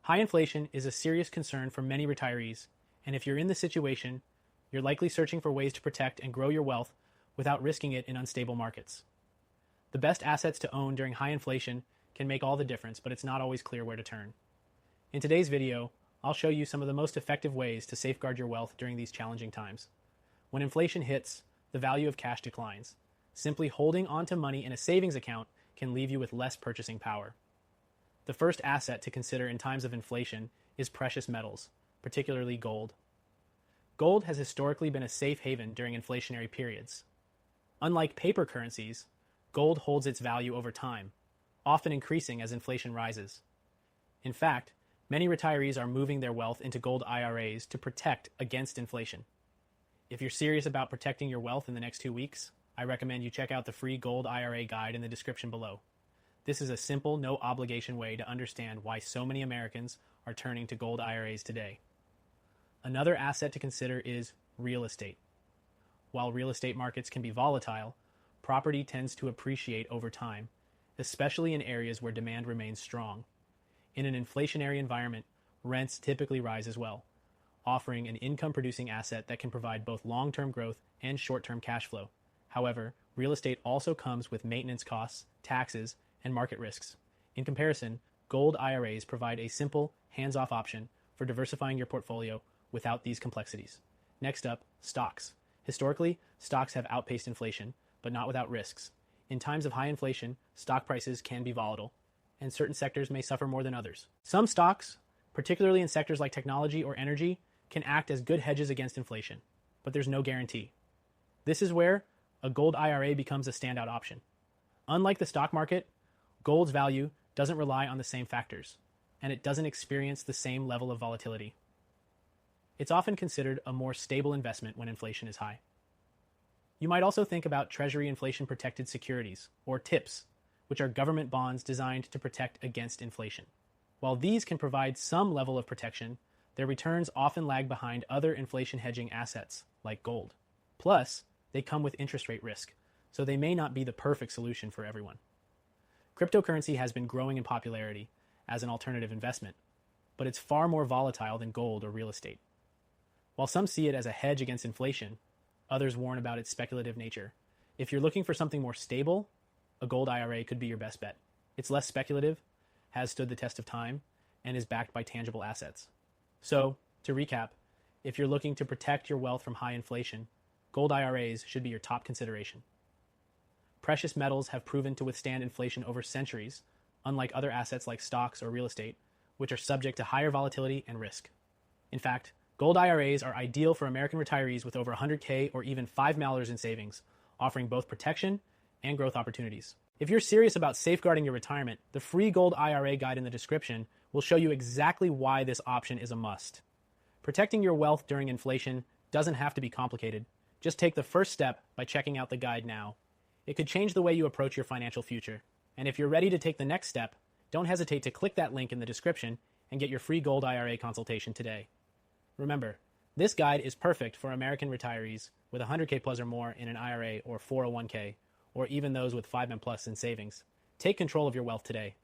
High inflation is a serious concern for many retirees, and if you're in this situation, you're likely searching for ways to protect and grow your wealth without risking it in unstable markets. The best assets to own during high inflation can make all the difference, but it's not always clear where to turn. In today's video, I'll show you some of the most effective ways to safeguard your wealth during these challenging times. When inflation hits, the value of cash declines. Simply holding onto money in a savings account can leave you with less purchasing power. The first asset to consider in times of inflation is precious metals, particularly gold. Gold has historically been a safe haven during inflationary periods. Unlike paper currencies, gold holds its value over time, often increasing as inflation rises. In fact, many retirees are moving their wealth into gold IRAs to protect against inflation. If you're serious about protecting your wealth in the next 2 weeks, I recommend you check out the free Gold IRA guide in the description below. This is a simple, no-obligation way to understand why so many Americans are turning to gold IRAs today. Another asset to consider is real estate. While real estate markets can be volatile, property tends to appreciate over time, especially in areas where demand remains strong. In an inflationary environment, rents typically rise as well, offering an income-producing asset that can provide both long-term growth and short-term cash flow. However, real estate also comes with maintenance costs, taxes, and market risks. In comparison, gold IRAs provide a simple, hands-off option for diversifying your portfolio without these complexities. Next up, stocks. Historically, stocks have outpaced inflation, but not without risks. In times of high inflation, stock prices can be volatile, and certain sectors may suffer more than others. Some stocks, particularly in sectors like technology or energy, can act as good hedges against inflation, but there's no guarantee. This is where a gold IRA becomes a standout option. Unlike the stock market, gold's value doesn't rely on the same factors, and it doesn't experience the same level of volatility. It's often considered a more stable investment when inflation is high. You might also think about Treasury inflation-protected securities, or TIPS, which are government bonds designed to protect against inflation. While these can provide some level of protection, their returns often lag behind other inflation-hedging assets, like gold. Plus, they come with interest rate risk, so they may not be the perfect solution for everyone. Cryptocurrency has been growing in popularity as an alternative investment, but it's far more volatile than gold or real estate. While some see it as a hedge against inflation, others warn about its speculative nature. If you're looking for something more stable, a gold IRA could be your best bet. It's less speculative, has stood the test of time, and is backed by tangible assets. So, to recap, if you're looking to protect your wealth from high inflation, gold IRAs should be your top consideration. Precious metals have proven to withstand inflation over centuries, unlike other assets like stocks or real estate, which are subject to higher volatility and risk. In fact, gold IRAs are ideal for American retirees with over $100K or even $5 million in savings, offering both protection and growth opportunities. If you're serious about safeguarding your retirement, the free Gold IRA guide in the description will show you exactly why this option is a must. Protecting your wealth during inflation doesn't have to be complicated. Just take the first step by checking out the guide now. It could change the way you approach your financial future. And if you're ready to take the next step, don't hesitate to click that link in the description and get your free Gold IRA consultation today. Remember, this guide is perfect for American retirees with 100K plus or more in an IRA or 401K, or even those with 5M plus in savings. Take control of your wealth today.